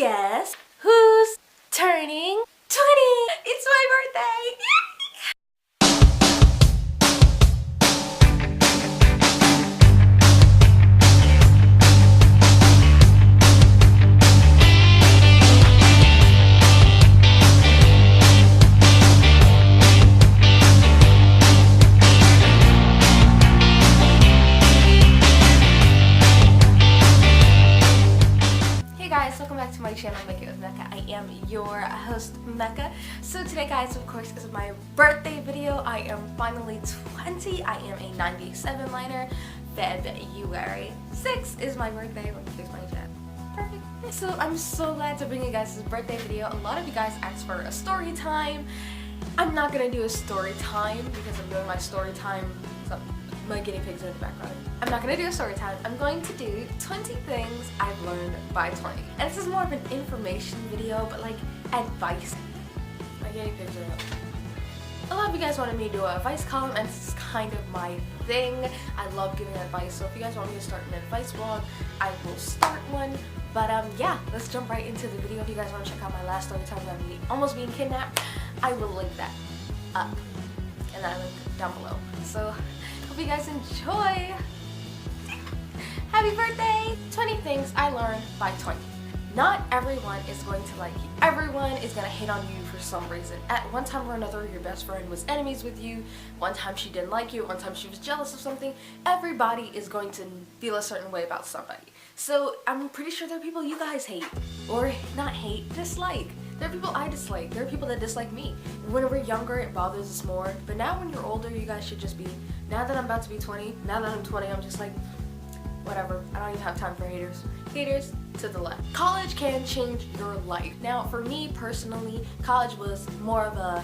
guess who's turning 20? It's my birthday! Welcome back to my channel, Make It with Mecca. I am your host, Mecca. So today, guys, of course, is my birthday video. I am finally 20. I am a 97 liner. February 6th is my birthday. Let me fix my chat. Perfect. So I'm so glad to bring you guys this birthday video. A lot of you guys asked for a story time. I'm not gonna do a story time because I'm doing my story time. So my guinea pigs are in the background. I'm not going to do a story time. I'm going to do 20 things I've learned by 20. And this is more of an information video, but like advice. My guinea pigs are up. A lot of you guys wanted me to do an advice column, and this is kind of my thing. I love giving advice, so if you guys want me to start an advice vlog, I will start one. But yeah, let's jump right into the video. If you guys want to check out my last story time about me almost being kidnapped, I will link that up. And then I link down below. So hope you guys enjoy. Happy birthday! 20 things I learned by 20. Not everyone is going to like you. Everyone is going to hate on you for some reason. At one time or another, your best friend was enemies with you. One time she didn't like you. One time she was jealous of something. Everybody is going to feel a certain way about somebody. So I'm pretty sure there are people you guys hate. Or not hate, dislike. There are people I dislike. There are people that dislike me. When we're younger, it bothers us more. But now when you're older, you guys should just be, now that I'm about to be 20, now that I'm 20, I'm just like, whatever. I don't even have time for haters. Haters to the left. College can change your life. Now, for me personally, college was more of a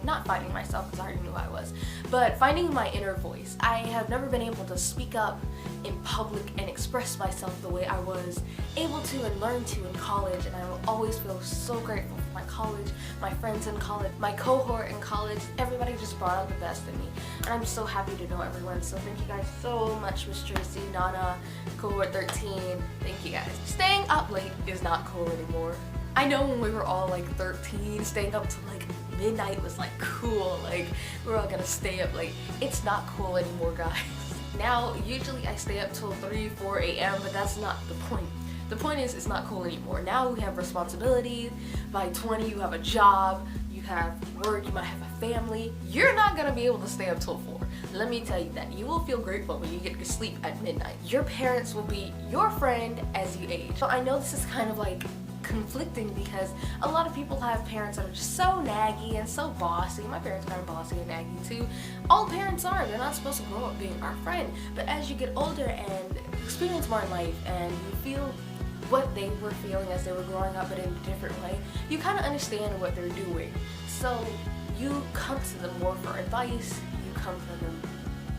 not finding myself because I already knew who I was, but finding my inner voice. I have never been able to speak up in public and express myself the way I was able to and learn to in college, and I will always feel so grateful for my college, my friends in college, my cohort in college. Everybody just brought out the best in me, and I'm so happy to know everyone. So thank you guys so much, Miss Tracy, Nana, cohort 13. Thank you guys. Staying up late is not cool anymore. I know when we were all like 13, staying up till like midnight was like cool, like we're all gonna stay up late. It's not cool anymore, guys. Now, usually I stay up till 3, 4 a.m., but that's not the point. The point is, it's not cool anymore. Now we have responsibilities. By 20, you have a job, you have work, you might have a family. You're not gonna be able to stay up till 4. Let me tell you that. You will feel grateful when you get to sleep at midnight. Your parents will be your friend as you age. So I know this is kind of like conflicting because a lot of people have parents that are just so naggy and so bossy. My parents are kind of bossy and naggy too. All parents are. They're not supposed to grow up being our friend. But as you get older and experience more in life and you feel what they were feeling as they were growing up but in a different way, you kind of understand what they're doing. So you come to them more for advice, you come to them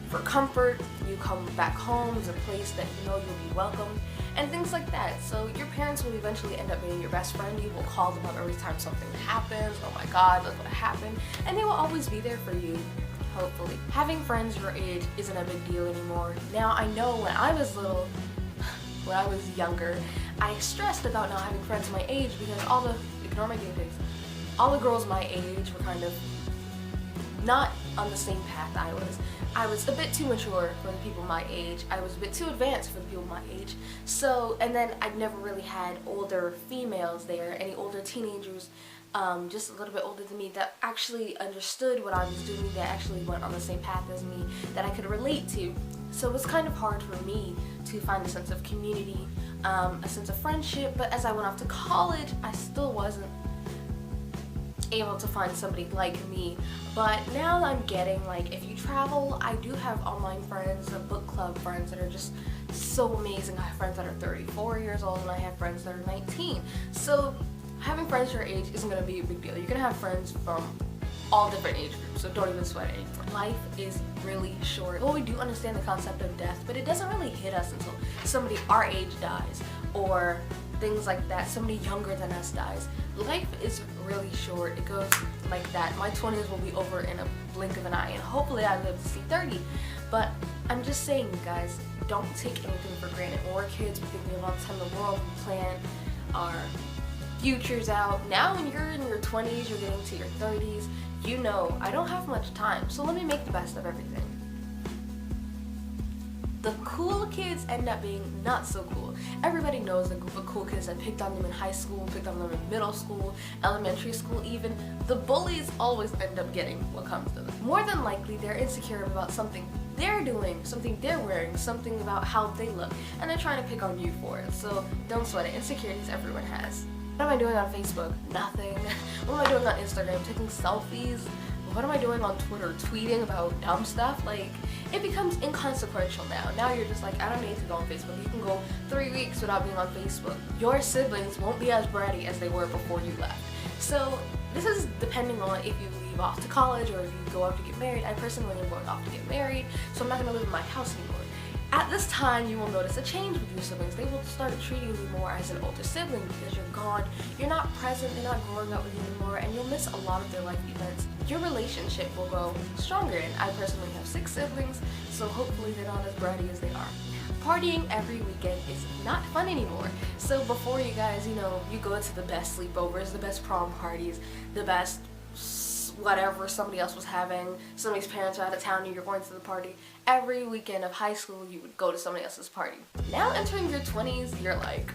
for comfort, you come back home as a place that you know you'll be welcome, and things like that. So your parents will eventually end up being your best friend. You will call them up every time something happens. Oh my god, look what happened. And they will always be there for you, hopefully. Having friends your age isn't a big deal anymore. Now, I know when I was little, when I was younger, I stressed about not having friends my age because ignore my guinea pigs, all the girls my age were kind of not on the same path I was. I was a bit too mature for the people my age. I was a bit too advanced for the people my age. So, and then I'd never really had older females there, any older teenagers, just a little bit older than me that actually understood what I was doing, that actually went on the same path as me, that I could relate to. So it was kind of hard for me to find a sense of community, a sense of friendship, but as I went off to college, I still wasn't able to find somebody like me. But now I'm getting, like, if you travel, I do have online friends, book club friends that are just so amazing. I have friends that are 34 years old and I have friends that are 19. So having friends your age isn't going to be a big deal. You're going to have friends from all different age groups, so don't even sweat it anymore. Life is really short. Well, we do understand the concept of death, but it doesn't really hit us until somebody our age dies, or things like that, somebody younger than us dies. Life is really short. It goes like that. My 20s will be over in a blink of an eye, and hopefully I live to see 30. But I'm just saying, guys, don't take anything for granted. When we're kids, we think we have all the time in the world. We plan our future's out. Now when you're in your 20s, you're getting to your 30s, you know, I don't have much time, so let me make the best of everything. The cool kids end up being not so cool. Everybody knows the group of cool kids that picked on them in high school, picked on them in middle school, elementary school even. The bullies always end up getting what comes to them. More than likely, they're insecure about something they're doing, something they're wearing, something about how they look, and they're trying to pick on you for it. So don't sweat it. Insecurities everyone has. What am I doing on Facebook? Nothing. What am I doing on Instagram? Taking selfies? What am I doing on Twitter? Tweeting about dumb stuff? Like, it becomes inconsequential now. Now you're just like, I don't need to go on Facebook. You can go 3 weeks without being on Facebook. Your siblings won't be as bratty as they were before you left. So this is depending on if you leave off to college or if you go off to get married. I personally am going off to get married, so I'm not going to live in my house anymore. At this time, you will notice a change with your siblings. They will start treating you more as an older sibling because you're gone, you're not present, they're not growing up with you anymore, and you'll miss a lot of their life events. Your relationship will grow stronger, and I personally have 6 siblings, so hopefully they're not as bratty as they are. Partying every weekend is not fun anymore. So before you guys, you know, you go to the best sleepovers, the best prom parties, the best whatever somebody else was having, somebody's parents are out of town and you're going to the party. Every weekend of high school you would go to somebody else's party. Now entering your 20s, you're like,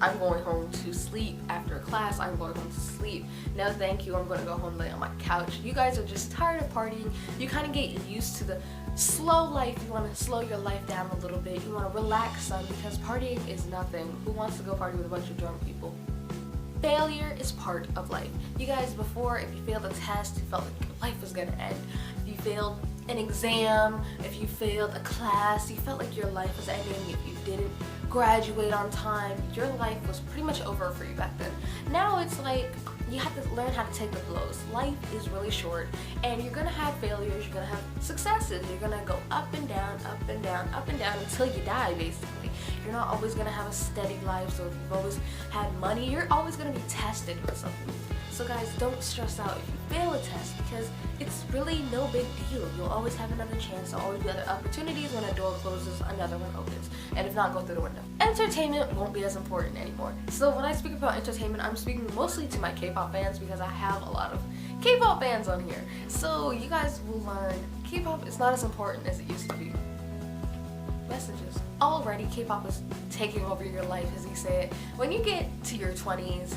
I'm going home to sleep after class, I'm going home to sleep. No thank you, I'm going to go home and lay on my couch. You guys are just tired of partying. You kind of get used to the slow life. You want to slow your life down a little bit. You want to relax some because partying is nothing. Who wants to go party with a bunch of drunk people? Failure is part of life. You guys, before, if you failed a test, you felt like your life was gonna end. If you failed an exam, if you failed a class, you felt like your life was ending. If you didn't graduate on time, your life was pretty much over for you back then. Now it's like, you have to learn how to take the blows. Life is really short, and you're gonna have failures, you're gonna have successes, you're gonna go up and down, up and down, up and down until you die, basically. You're not always gonna have a steady life, so if you've always had money, you're always gonna be tested with something. So guys, don't stress out if you fail a test because it's really no big deal. You'll always have another chance. There'll always be other opportunities. When a door closes, another one opens. And if not, go through the window. Entertainment won't be as important anymore. So when I speak about entertainment, I'm speaking mostly to my K-pop fans because I have a lot of K-pop fans on here. So you guys will learn K-pop is not as important as it used to be. Messages. Already, K-pop is taking over your life, as you say it. When you get to your 20s,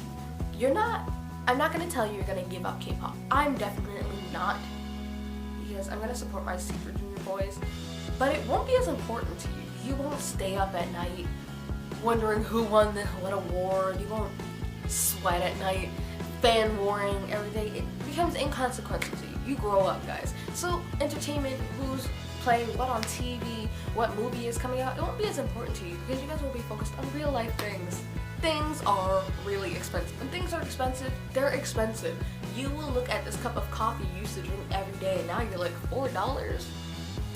I'm not going to tell you you're going to give up K-pop. I'm definitely not, because I'm going to support my Super Junior boys, but it won't be as important to you. You won't stay up at night wondering who won what award. You won't sweat at night, fan warring every day. It becomes inconsequential to you. You grow up, guys. So entertainment, who's playing what on TV, what movie is coming out, it won't be as important to you because you guys will be focused on real life things. Things are really expensive. When things are expensive, they're expensive. You will look at this cup of coffee you used to drink every day and now you're like, $4?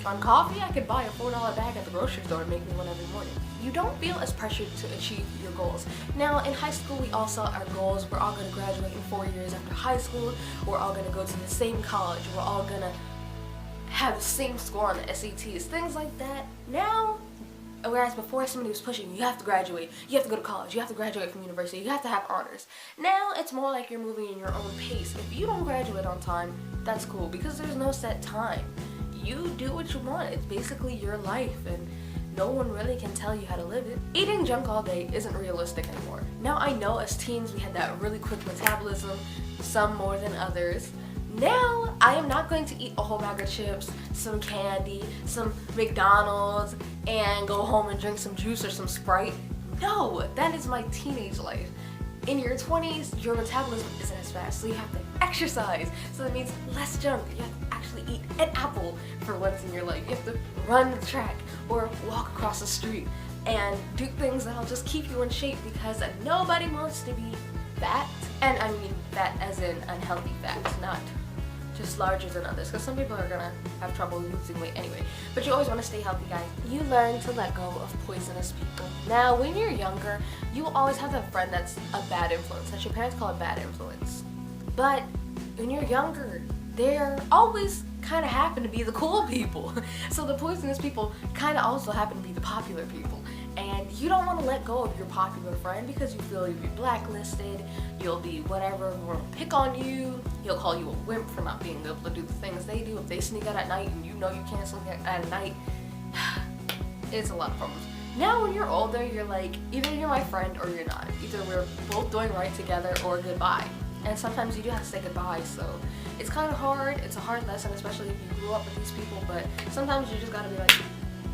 On coffee, I could buy a $4 bag at the grocery store and make me one every morning. You don't feel as pressured to achieve your goals. Now, in high school, we all set our goals. We're all going to graduate in 4 years after high school. We're all going to go to the same college. We're all going to have the same score on the SATs, things like that. Now, whereas before somebody was pushing, you have to graduate, you have to go to college, you have to graduate from university, you have to have honors. Now it's more like you're moving in your own pace. If you don't graduate on time, that's cool because there's no set time. You do what you want. It's basically your life and no one really can tell you how to live it. Eating junk all day isn't realistic anymore. Now I know as teens we had that really quick metabolism, some more than others. Now, I am not going to eat a whole bag of chips, some candy, some McDonald's, and go home and drink some juice or some Sprite. No, that is my teenage life. In your 20s, your metabolism isn't as fast, so you have to exercise. So that means less junk. You have to actually eat an apple for once in your life. You have to run the track or walk across the street and do things that'll just keep you in shape because nobody wants to be fat. And I mean fat as in unhealthy fat, not just larger than others, because some people are gonna have trouble losing weight anyway. But you always want to stay healthy, guys. You learn to let go of poisonous people. Now, when you're younger, you will always have that friend that's a bad influence, that your parents call a bad influence. But when you're younger, they're always kind of happen to be the cool people. So the poisonous people kind of also happen to be the popular people. And you don't want to let go of your popular friend because you feel you'll be blacklisted, you'll be whatever, will pick on you, he'll call you a wimp for not being able to do the things they do. If they sneak out at night and you know you can't sneak out at night, it's a lot of problems. Now when you're older, you're like, either you're my friend or you're not. Either we're both doing right together or goodbye. And sometimes you do have to say goodbye, so it's kind of hard. It's a hard lesson, especially if you grew up with these people, but sometimes you just gotta be like,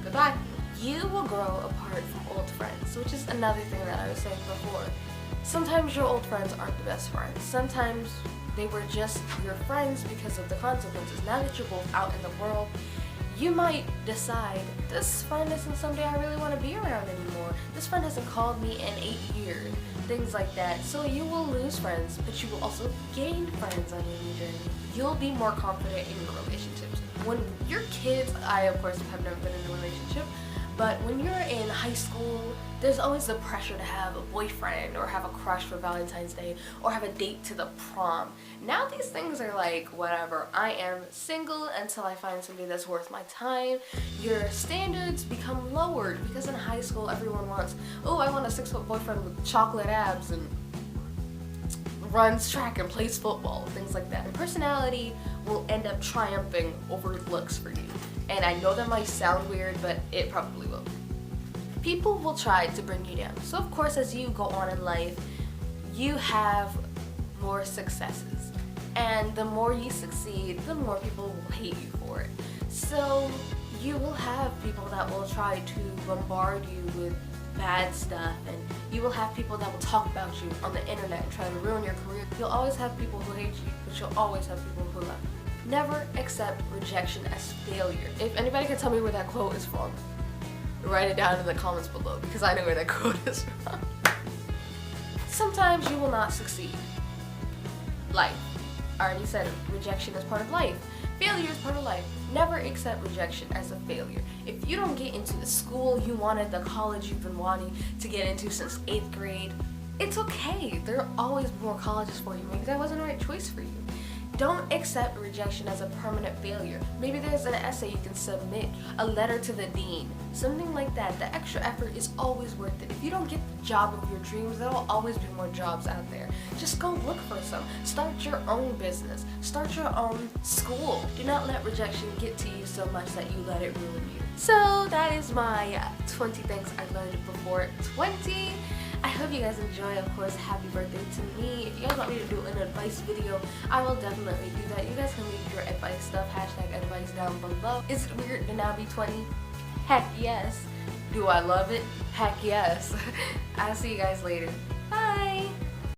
goodbye. You will grow apart from old friends, which is another thing that I was saying before. Sometimes your old friends aren't the best friends. Sometimes they were just your friends because of the consequences. Now that you're both out in the world, you might decide, this friend isn't somebody I really want to be around anymore. This friend hasn't called me in 8 years. Things like that. So you will lose friends, but you will also gain friends on your new journey. You'll be more confident in your relationships. When you're kids, I of course have never been in a relationship, but when you're in high school, there's always the pressure to have a boyfriend or have a crush for Valentine's Day or have a date to the prom. Now these things are like, whatever. I am single until I find somebody that's worth my time. Your standards become lowered because in high school everyone wants, oh, I want a 6-foot boyfriend with chocolate abs and runs track and plays football, things like that. And personality will end up triumphing over looks for you. And I know that might sound weird, but it probably will. People will try to bring you down. So of course, as you go on in life, you have more successes. And the more you succeed, the more people will hate you for it. So you will have people that will try to bombard you with bad stuff, and you will have people that will talk about you on the internet and try to ruin your career. You'll always have people who hate you, but you'll always have people who love you. Never accept rejection as failure. If anybody can tell me where that quote is from, write it down in the comments below, because I know where that quote is from. Sometimes you will not succeed. Life. I already said it. Rejection is part of life. Failure is part of life. Never accept rejection as a failure. If you don't get into the school you wanted, the college you've been wanting to get into since 8th grade, it's okay. There are always more colleges for you. Maybe that wasn't the right choice for you. Don't accept rejection as a permanent failure. Maybe there's an essay you can submit, a letter to the dean, something like that. The extra effort is always worth it. If you don't get the job of your dreams, there will always be more jobs out there. Just go look for some. Start your own business. Start your own school. Do not let rejection get to you so much that you let it ruin you. So that is my 20 things I learned before 20. I hope you guys enjoy. Of course, happy birthday to me. If you guys want me to do an advice video, I will definitely do that. You guys can leave your advice stuff, #advice down below. Is it weird to now be 20? Heck yes. Do I love it? Heck yes. I'll see you guys later.